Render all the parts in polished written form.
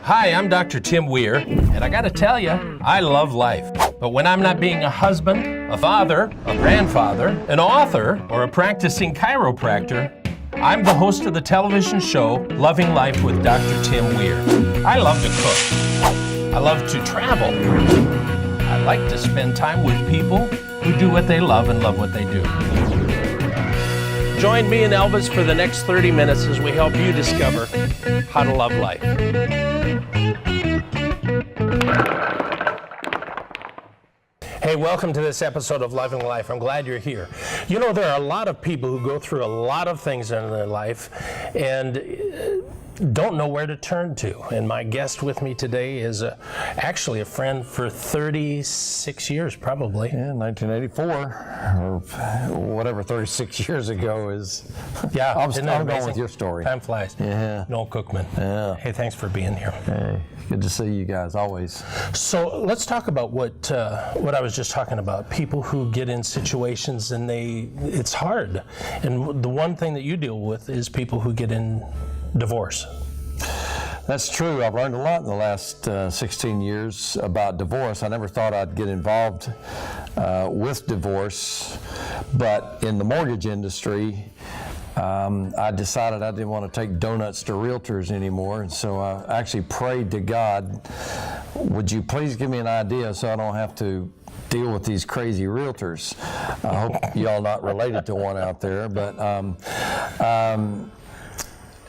Hi, I'm Dr. Tim Weir, and I gotta tell you, I love life. But when I'm not being a husband, a father, a grandfather, an author, or a practicing chiropractor, I'm the host of the television show, Loving Life with Dr. Tim Weir. I love to cook. I love to travel. I like to spend time with people who do what they love and love what they do. Join me and Elvis for the next 30 minutes as we help you discover how to love life. Hey, welcome to this episode of Loving Life. I'm glad you're here. You know, there are a lot of people who go through a lot of things in their life and don't know where to turn to. And my guest with me today is actually a friend for 36 years, probably. Yeah, 1984, or whatever 36 years ago is. Yeah, I'm going with your story. Time flies. Yeah. Noel Cookman. Yeah. Hey, thanks for being here. Hey, good to see you guys, always. So let's talk about what I was just talking about. People who get in situations and it's hard. And the one thing that you deal with is people who get in divorce. That's true. I've learned a lot in the last 16 years about divorce. I never thought I'd get involved with divorce, but in the mortgage industry, I decided I didn't want to take donuts to realtors anymore, and so I actually prayed to God, would you please give me an idea so I don't have to deal with these crazy realtors. I hope y'all not related to one out there, but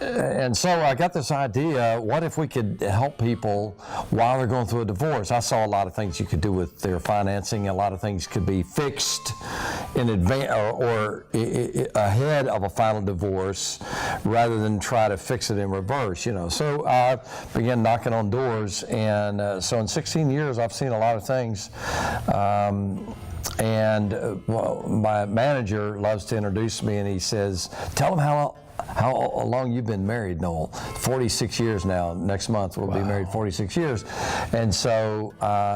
and so I got this idea, what if we could help people while they're going through a divorce? I saw a lot of things you could do with their financing. A lot of things could be fixed in advance or ahead of a final divorce rather than try to fix it in reverse, you know. So I began knocking on doors, and so in 16 years I've seen a lot of things. Well, my manager loves to introduce me, and he says, tell them how long you've been married, Noel. 46 years now. Next month we'll be married 46 years. And so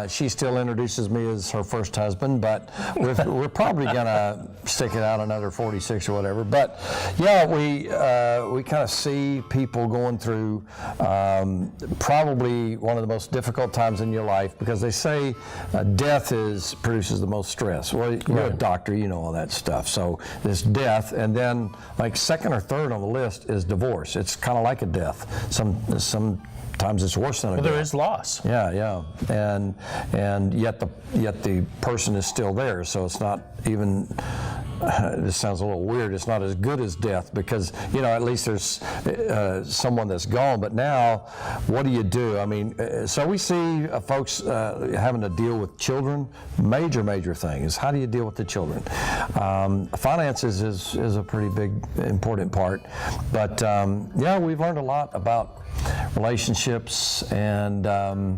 she still introduces me as her first husband, but we're probably going to stick it out another 46 or whatever. But yeah, we kind of see people going through probably one of the most difficult times in your life, because they say death produces the most stress. Well, you're a doctor, you know all that stuff. So there's death, and then like second or third on the list is divorce. It's kind of like a death. Sometimes it's worse than a death. There is loss. Yeah, and yet the person is still there. So it's not even. This sounds a little weird. It's not as good as death, because at least there's someone that's gone. But now, what do you do? I mean, so we see folks having to deal with children. Major things. How do you deal with the children? Finances is a pretty big, important part. But yeah, we've learned a lot about relationships, and I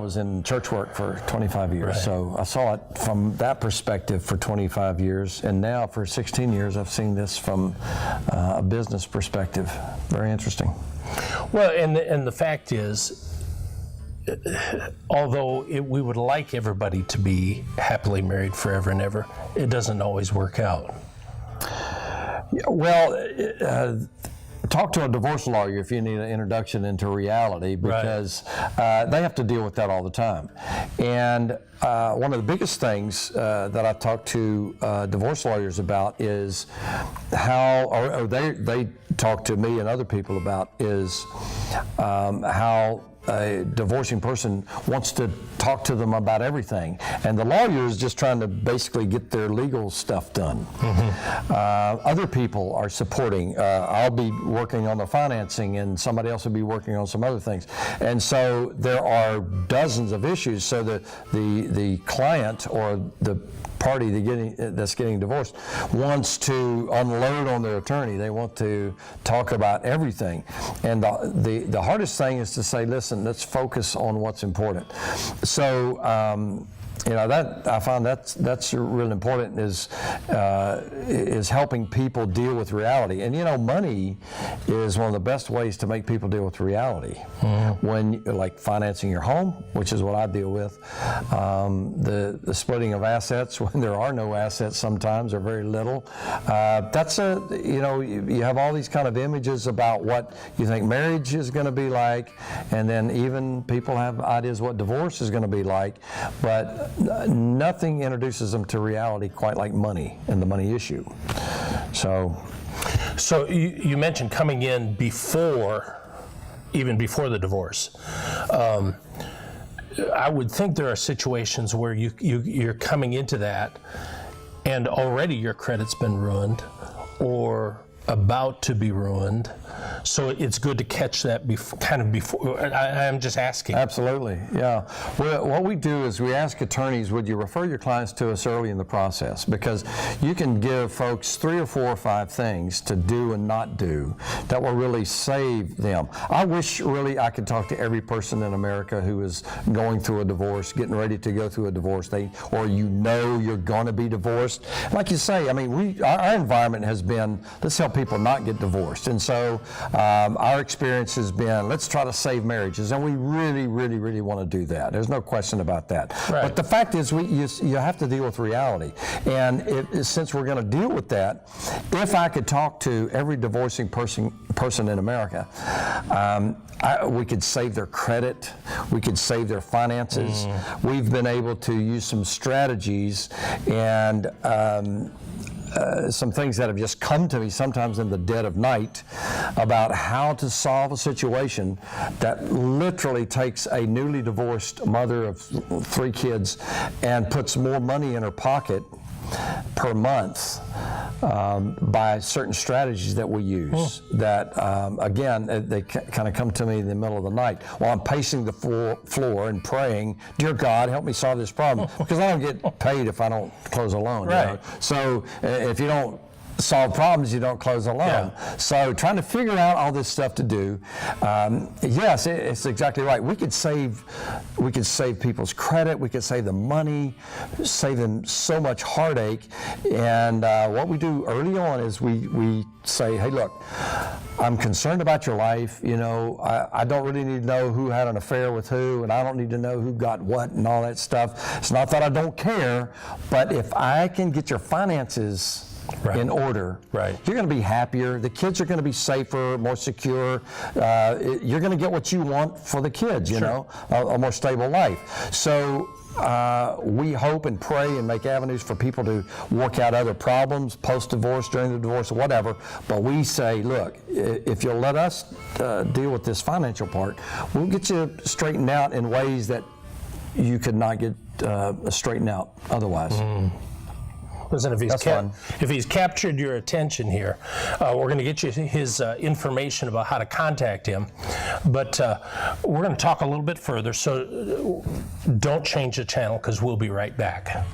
was in church work for 25 years, right. So I saw it from that perspective for 25 years, and now for 16 years I've seen this from a business perspective. Very interesting. Well, and the fact is, although we would like everybody to be happily married forever and ever, it doesn't always work out. Well, talk to a divorce lawyer if you need an introduction into reality, because they have to deal with that all the time. And one of the biggest things that I've talked to divorce lawyers about is how they talk to me and other people about is how a divorcing person wants to talk to them about everything, and the lawyer is just trying to basically get their legal stuff done. Mm-hmm. Other people are supporting. I'll be working on the financing, and somebody else will be working on some other things, and so there are dozens of issues. So the client or the party that's getting divorced wants to unload on their attorney. They want to talk about everything, and the hardest thing is to say, listen, let's focus on what's important. So that I find that's really important is helping people deal with reality. And money is one of the best ways to make people deal with reality. When like financing your home, which is what I deal with, the splitting of assets when there are no assets sometimes or very little. That's you have all these kind of images about what you think marriage is going to be like, and then even people have ideas what divorce is going to be like, but nothing introduces them to reality quite like money and the money issue. So you mentioned coming in even before the divorce. I would think there are situations where you're coming into that and already your credit's been ruined or about to be ruined. So it's good to catch that before. I'm just asking. Absolutely, yeah. Well, what we do is we ask attorneys, would you refer your clients to us early in the process? Because you can give folks 3 or 4 or 5 things to do and not do that will really save them. I wish really I could talk to every person in America who is going through a divorce, getting ready to go through a divorce, or you're going to be divorced. Like you say, I mean, our environment has been, let's help people not get divorced. And so our experience has been, let's try to save marriages, and we really, really, really want to do that. There's no question about that. Right. But the fact is, you have to deal with reality. And since we're going to deal with that, if I could talk to every divorcing person in America, we could save their credit, we could save their finances. We've been able to use some strategies and some things that have just come to me sometimes in the dead of night about how to solve a situation that literally takes a newly divorced mother of 3 kids and puts more money in her pocket per month by certain strategies that we use that, again, they kind of come to me in the middle of the night while I'm pacing the floor and praying, dear God, help me solve this problem, because I don't get paid if I don't close a loan. Right. So if you don't solve problems, you don't close a loan. Yeah. So trying to figure out all this stuff to do, yes, it's exactly right. We could save people's credit, we could save them money, save them so much heartache. And what we do early on is we say, hey, look, I'm concerned about your life. I don't really need to know who had an affair with who, and I don't need to know who got what and all that stuff. It's not that I don't care, but if I can get your finances in order, you're going to be happier. The kids are going to be safer, more secure. You're going to get what you want for the kids, a more stable life. So we hope and pray and make avenues for people to work out other problems, post-divorce, during the divorce, or whatever. But we say, look, if you'll let us deal with this financial part, we'll get you straightened out in ways that you could not get straightened out otherwise. Listen, if he's captured your attention here, we're going to get you his information about how to contact him. But we're going to talk a little bit further, so don't change the channel, because we'll be right back.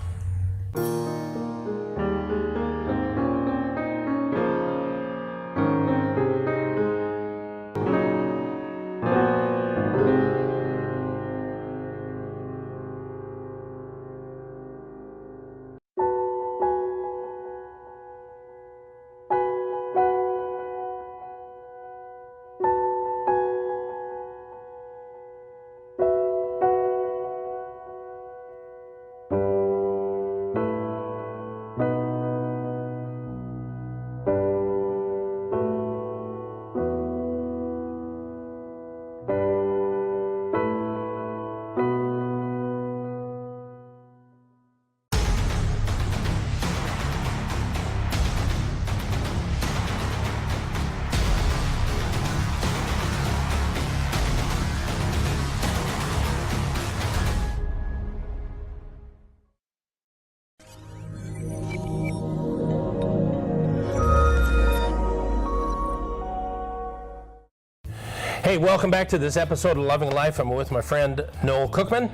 Hey, welcome back to this episode of Loving Life. I'm with my friend Noel Cookman.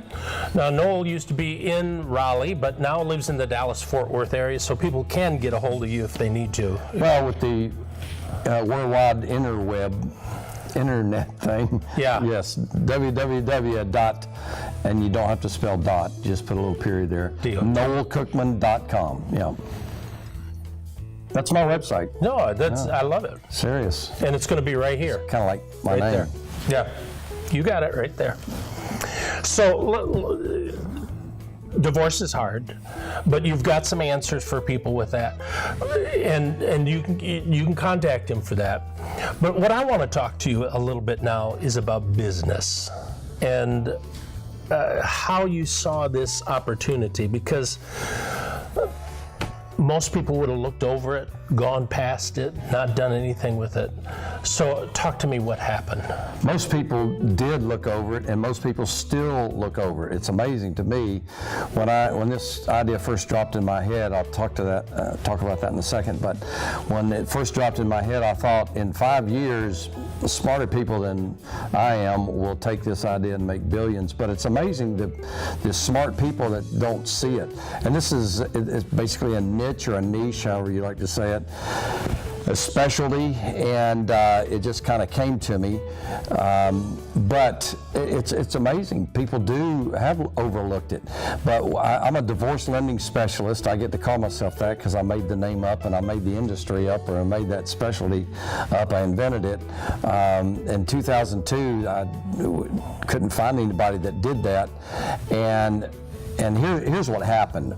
Now, Noel used to be in Raleigh, but now lives in the Dallas-Fort Worth area, so people can get a hold of you if they need to. Well, with the worldwide interweb, internet thing. Yeah. Yes, www. And you don't have to spell dot, just put a little period there. Deal. NoelCookman.com. Yeah. That's my website. No, I love it. Serious. And it's going to be right here. Kind of like my Right name. there. Yeah, you got it right there. So, divorce is hard, but you've got some answers for people with that, and you can contact him for that. But what I want to talk to you a little bit now is about business and how you saw this opportunity, because most people would have looked over it, gone past it, not done anything with it. So talk to me what happened. Most people did look over it, and most people still look over it. It's amazing to me when this idea first dropped in my head. I'll talk about that in a second. But when it first dropped in my head, I thought in 5 years, smarter people than I am will take this idea and make billions. But it's amazing the smart people that don't see it. And this is it's basically a niche or a niche, however you like to say it, a specialty, and it just kind of came to me. But it's amazing. People do have overlooked it. But I'm a divorce lending specialist. I get to call myself that because I made the name up, and I made the industry up, or I made that specialty up. I invented it. In 2002, I couldn't find anybody that did that. And here's what happened.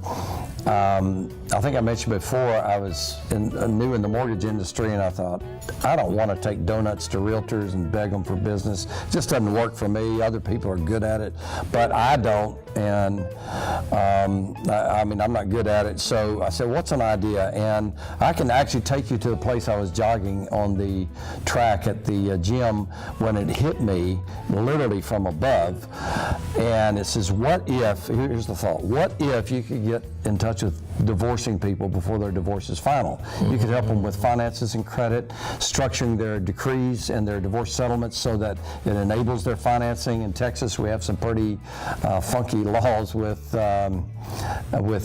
I think I mentioned before, I was new in the mortgage industry, and I thought, I don't want to take donuts to realtors and beg them for business. It just doesn't work for me. Other people are good at it, but I don't. And I mean, I'm not good at it. So I said, what's an idea? And I can actually take you to the place I was jogging on the track at the gym when it hit me, literally from above. And it says, what if, here's the thought, what if you could get in touch with divorcing people before their divorce is final? You could help them with finances and credit, structuring their decrees and their divorce settlements so that it enables their financing. In Texas, we have some pretty funky laws with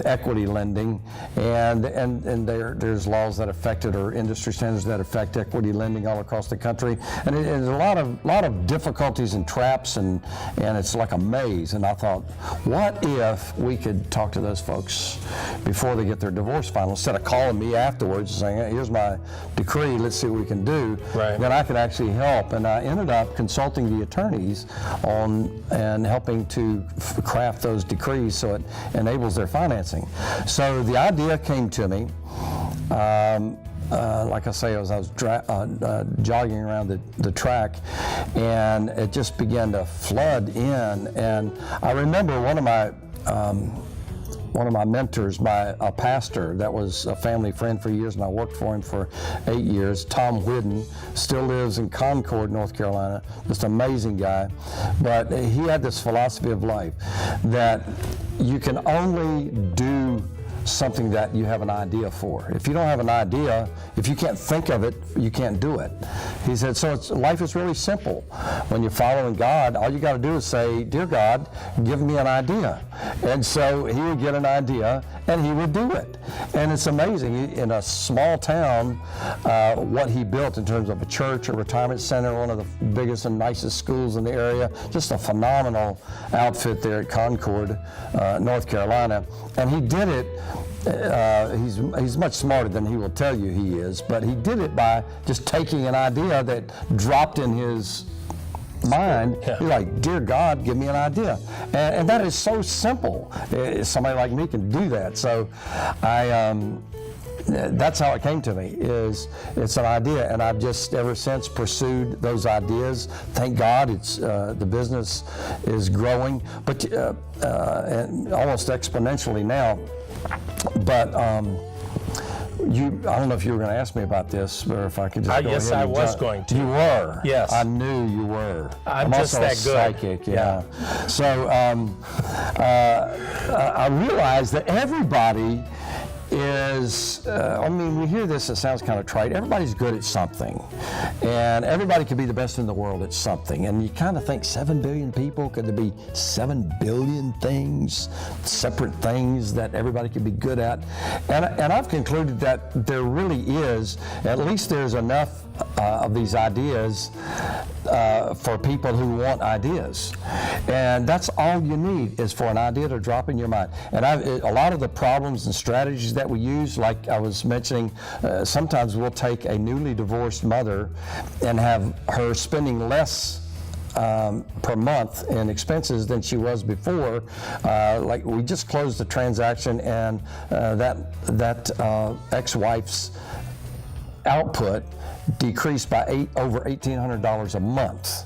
equity lending, and there's laws that affect it, or industry standards that affect equity lending all across the country. And there's a lot of difficulties and traps, and it's like a maze. And I thought, what if we could talk to those folks before they get their divorce final, instead of calling me afterwards and saying, hey, here's my decree, let's see what we can do. Right. Then I could actually help. And I ended up consulting the attorneys and helping to craft those decrees so it enables their financing. So the idea came to me. Like I say, as I was jogging around the track, and it just began to flood in. And I remember one of my mentors, a pastor that was a family friend for years, and I worked for him for 8 years, Tom Whidden, still lives in Concord, North Carolina, just an amazing guy. But he had this philosophy of life that you can only do something that you have an idea for. If you don't have an idea, if you can't think of it, you can't do it. He said, so life is really simple. When you're following God, all you got to do is say, dear God, give me an idea. And so he would get an idea, and he would do it. And it's amazing, in a small town, what he built in terms of a church, a retirement center, one of the biggest and nicest schools in the area, just a phenomenal outfit there at Concord, North Carolina. And he did it. He's much smarter than he will tell you he is, but he did it by just taking an idea that dropped in his mind. Yeah. He's like, dear God, give me an idea. And that is so simple. Somebody like me can do that. So that's how it came to me, it's an idea, and I've just ever since pursued those ideas. Thank God the business is growing, but and almost exponentially now. But I don't know if you were going to ask me about this, or if I could just go yes, ahead I and was going to. You were? Yes. I knew you were. I'm just also that a good. Psychic, yeah. So I realized that everybody is, I mean, we hear this, it sounds kind of trite. Everybody's good at something, and everybody could be the best in the world at something. And you kind of think 7 billion people, could there be 7 billion things, separate things that everybody could be good at? And I've concluded that there really is, at least there's enough of these ideas for people who want ideas. And that's all you need, is for an idea to drop in your mind. And a lot of the problems and strategies that we use, like I was mentioning, sometimes we'll take a newly divorced mother and have her spending less per month in expenses than she was before. Like we just closed the transaction, and that ex-wife's output decreased by over $1,800 a month,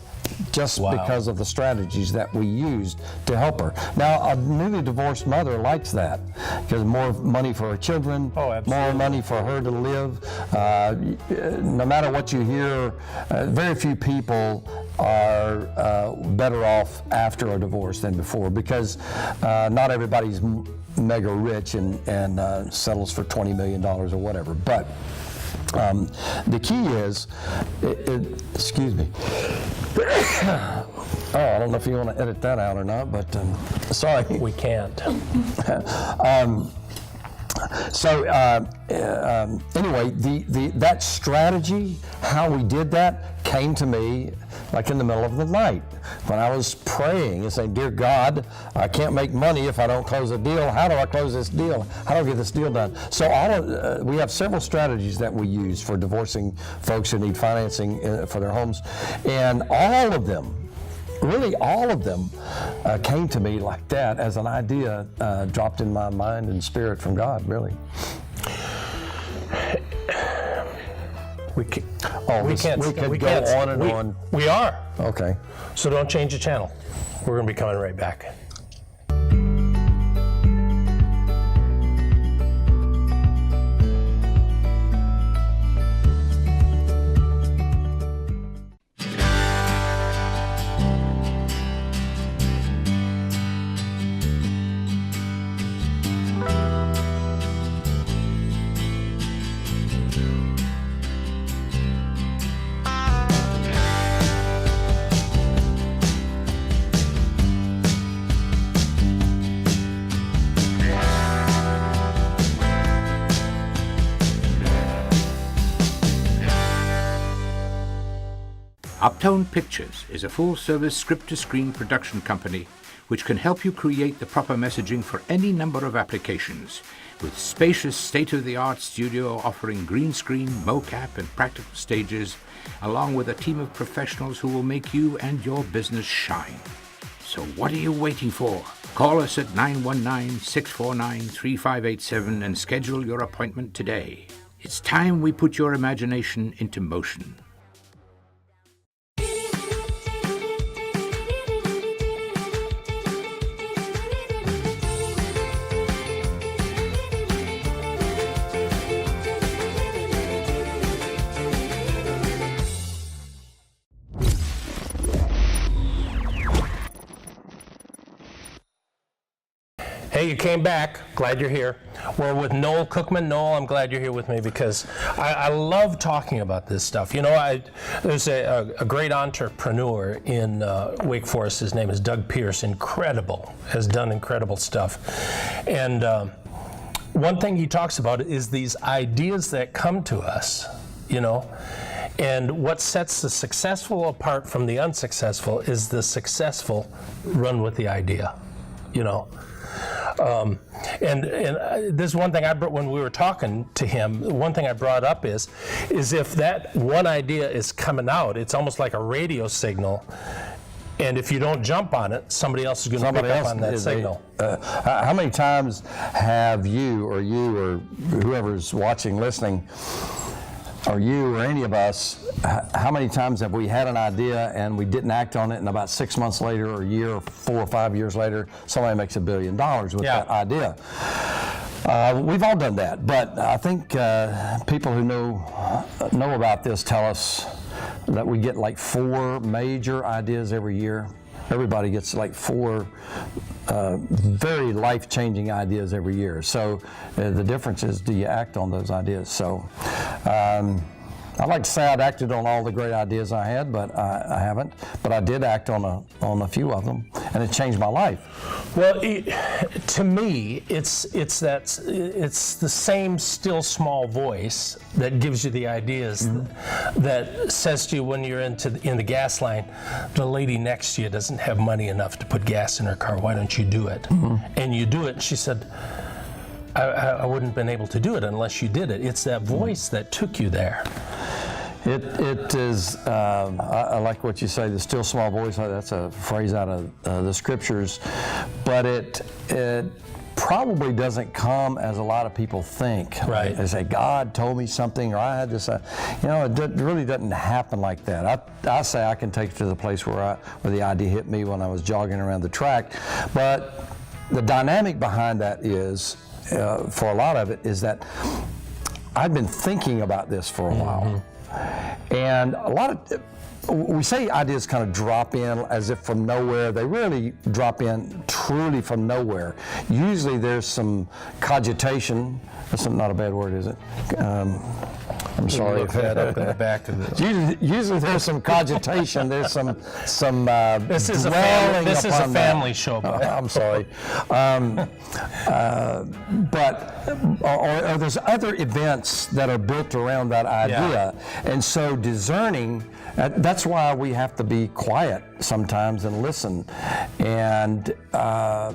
just because of the strategies that we used to help her. Now, a newly divorced mother likes that, because more money for her children, more money for her to live. No matter what you hear, very few people are better off after a divorce than before, because not everybody's mega rich and settles for $20 million or whatever. But the key is, excuse me. Oh, I don't know if you want to edit that out or not, but sorry. We can't. Anyway, that strategy, how we did that, came to me like in the middle of the night when I was praying and saying, "Dear God, I can't make money if I don't close a deal. How do I close this deal? How do I get this deal done?" So we have several strategies that we use for divorcing folks who need financing for their homes, and all of them, really all of them, came to me like that as an idea dropped in my mind and spirit from God, really. We could go on and on. We are. Okay. So don't change the channel. We're going to be coming right back. Uptone Pictures is a full-service script-to-screen production company which can help you create the proper messaging for any number of applications, with spacious state-of-the-art studio offering green screen, mocap, and practical stages, along with a team of professionals who will make you and your business shine. So what are you waiting for? Call us at 919-649-3587 and schedule your appointment today. It's time we put your imagination into motion. Hey, you came back. Glad you're here. We're with Noel Cookman. Noel, I'm glad you're here with me because I love talking about this stuff. You know, there's a great entrepreneur in Wake Forest. His name is Doug Pierce. Incredible. Has done incredible stuff. And one thing he talks about is these ideas that come to us, you know. And what sets the successful apart from the unsuccessful is the successful run with the idea, you know. And this one thing I brought when we were talking to him, one thing I brought up is if that one idea is coming out, it's almost like a radio signal. And if you don't jump on it, somebody else is going to pick up on that signal. How many times have you or whoever's watching, listening, or you or any of us, how many times have we had an idea and we didn't act on it, and about 6 months later or a year or 4 or 5 years later, somebody makes $1 billion with that idea? We've all done that, but I think people who know about this tell us that we get like 4 major ideas every year. Everybody gets like 4 very life-changing ideas every year. So the difference is, do you act on those ideas? So I like to say I'd acted on all the great ideas I had, but I haven't. But I did act on a few of them. and it changed my life. Well, to me, it's the same still small voice that gives you the ideas that says to you when you're in the gas line, the lady next to you doesn't have money enough to put gas in her car. Why don't you do it? And you do it. And she said, I wouldn't have been able to do it unless you did it. It's that voice that took you there. It is, I like what you say, the still small voice. That's a phrase out of the scriptures, but it probably doesn't come as a lot of people think. Right. They say, God told me something, or I had this, it really doesn't happen like that. I say I can take it to the place where the idea hit me when I was jogging around the track, but the dynamic behind that is, for a lot of it, is that I've been thinking about this for a while. And a lot of, we say ideas kind of drop in as if from nowhere. They really drop in truly from nowhere. Usually there's some cogitation. That's not a bad word, is it? I'm sorry. Look that up in the back of the. Usually there's some cogitation. There's some This is a family show. I'm sorry. But there's other events that are built around that idea, and so discerning. That's why we have to be quiet sometimes and listen, and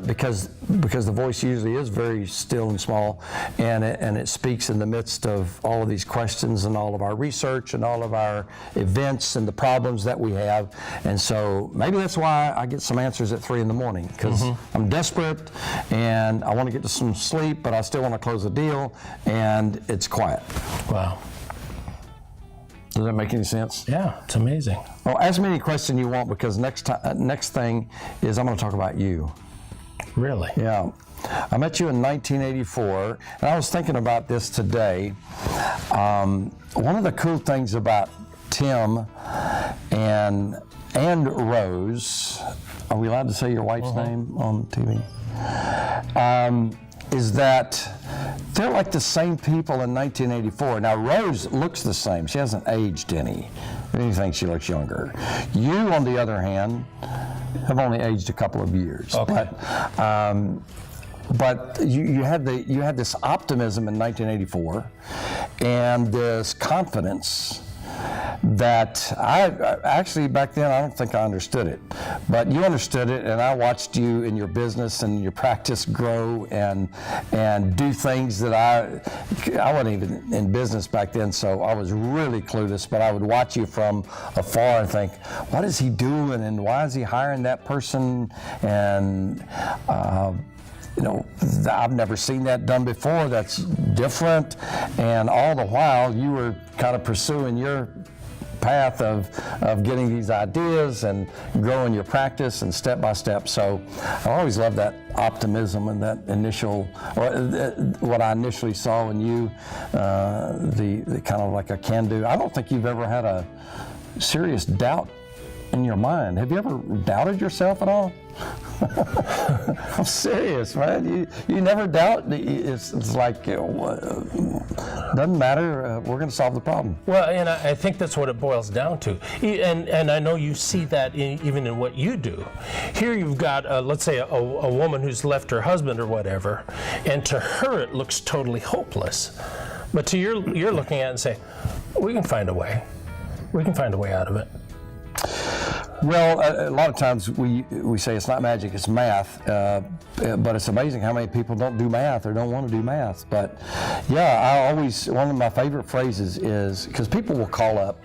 because the voice usually is very still and small, and it speaks in the midst of all of these questions and all of our research and all of our events and the problems that we have. And so maybe that's why I get some answers at 3 a.m, because I'm desperate and I want to get to some sleep, but I still want to close a deal, and it's quiet. Wow. Does that make any sense? Yeah, it's amazing. Well, ask me any question you want, because next thing is I'm going to talk about you. Really? Yeah. I met you in 1984, and I was thinking about this today. One of the cool things about Tim and Rose, are we allowed to say your wife's name on TV? Is that they're like the same people in 1984. Now, Rose looks the same. She hasn't aged any. If anything, she looks younger. You, on the other hand, have only aged a couple of years. Okay. But you had this optimism in 1984 and this confidence that I actually, back then, I don't think I understood it, but you understood it, and I watched you in your business and your practice grow and do things that I wasn't even in business back then, so I was really clueless, but I would watch you from afar and think, what is he doing, and why is he hiring that person? And I've never seen that done before. That's different. And all the while, you were kind of pursuing your path of getting these ideas and growing your practice and step by step. So I always loved that optimism and that initial, what I initially saw in you, the kind of like a can-do. I don't think you've ever had a serious doubt in your mind. Have you ever doubted yourself at all? I'm serious, man. You never doubt. It's like, doesn't matter. We're going to solve the problem. Well, and I think that's what it boils down to. And I know you see that even in what you do. Here you've got, let's say, a woman who's left her husband or whatever, and to her it looks totally hopeless. But to you're looking at it and say, we can find a way. We can find a way out of it. Well, a lot of times we say it's not magic, it's math, but it's amazing how many people don't do math or don't want to do math. But yeah, one of my favorite phrases is, because people will call up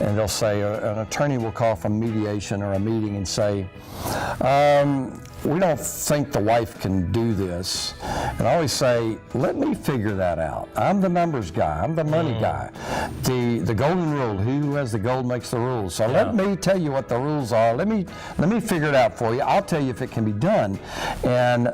and they'll say, an attorney will call from mediation or a meeting and say, we don't think the wife can do this. And I always say, let me figure that out. I'm the numbers guy. I'm the money guy. The golden rule, he who has the gold makes the rules. So let me tell you what the rules are. Let me figure it out for you. I'll tell you if it can be done. And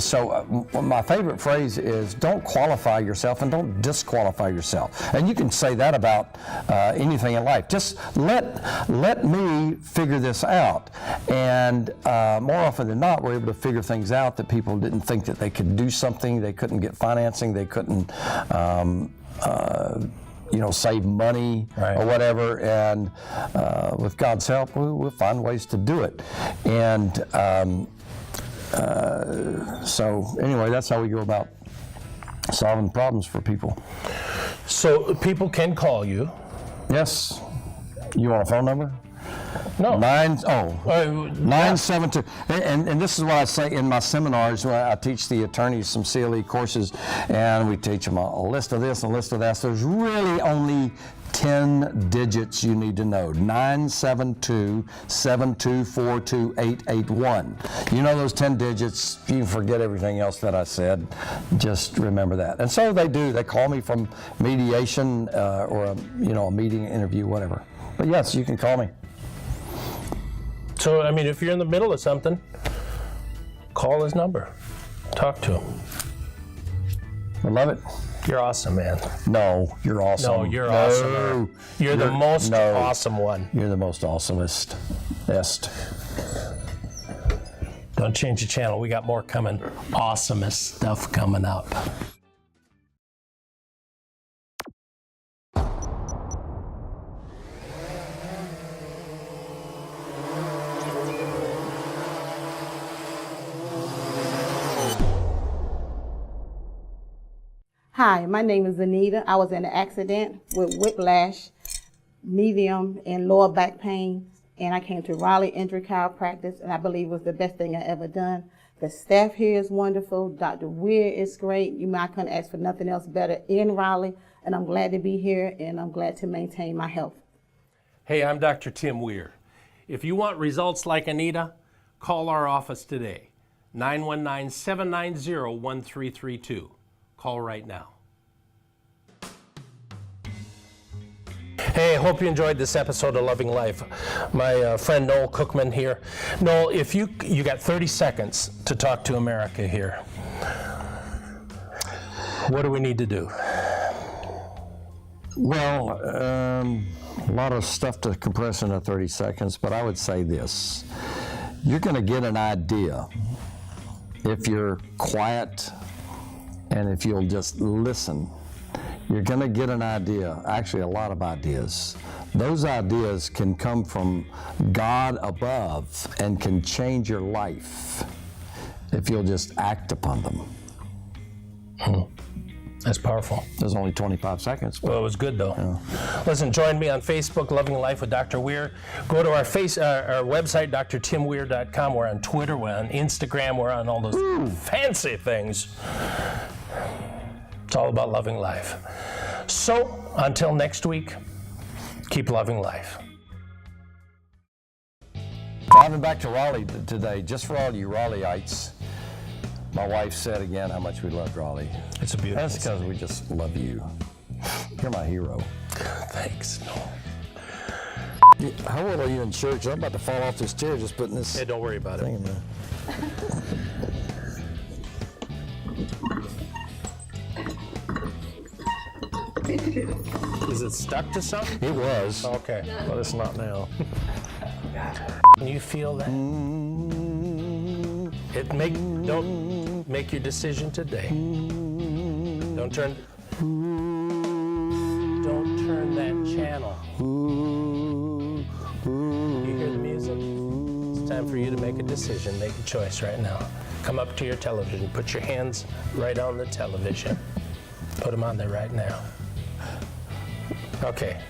so my favorite phrase is, don't qualify yourself and don't disqualify yourself. And you can say that about anything in life. Just let me figure this out. And more often than not, we're able to figure things out that people didn't think that they could do something. They couldn't get financing. They couldn't save money or whatever. And with God's help, we'll find ways to do it. And so anyway, that's how we go about solving problems for people. So people can call you. Yes. You want a phone number? No. 972. And this is what I say in my seminars when I teach the attorneys some CLE courses, and we teach them a list of this and a list of that. So there's really only 10 digits you need to know. 972-724-2881. You know those 10 digits, you can forget everything else that I said. Just remember that. And so they do. They call me from mediation or a meeting, interview, whatever. But yes, you can call me. So, I mean, if you're in the middle of something, call his number. Talk to him. I love it. You're awesome, man. No, you're awesome. No, you're awesome. You're the most awesome one. You're the most awesomest. Best. Don't change the channel. We got more coming. Awesomest stuff coming up. Hi, my name is Anita. I was in an accident with whiplash, medium and lower back pain, and I came to Raleigh Injury Chiropractic, and I believe it was the best thing I ever done. The staff here is wonderful. Dr. Weir is great. I couldn't ask for nothing else better in Raleigh, and I'm glad to be here, and I'm glad to maintain my health. Hey, I'm Dr. Tim Weir. If you want results like Anita, call our office today, 919-790-1332. Call right now. Hey, I hope you enjoyed this episode of Loving Life. My friend Noel Cookman here. Noel, if you got 30 seconds to talk to America here, what do we need to do? Well, a lot of stuff to compress into 30 seconds, but I would say this. You're going to get an idea if you're quiet and if you'll just listen. You're going to get an idea, actually a lot of ideas. Those ideas can come from God above and can change your life if you'll just act upon them. That's powerful. There's only 25 seconds. Well, it was good though. Listen, join me on Facebook, Loving Life with Dr. Weir. Go to our website, drtimweir.com. We're on Twitter, we're on Instagram, we're on all those fancy things. It's all about loving life. So, until next week, keep loving life. Driving back to Raleigh today, just for all you Raleigheites, my wife said again how much we loved Raleigh. It's a beautiful That's because we just love you. You're my hero. Thanks. How old are you in church? I'm about to fall off this chair just putting this Hey, don't worry about thing it. in there. Is it stuck to something? It was, Okay. but it's not now. Can you feel that? Don't make your decision today. Don't turn that channel. You hear the music? It's time for you to make a decision, make a choice right now. Come up to your television, put your hands right on the television. Put them on there right now. Okay,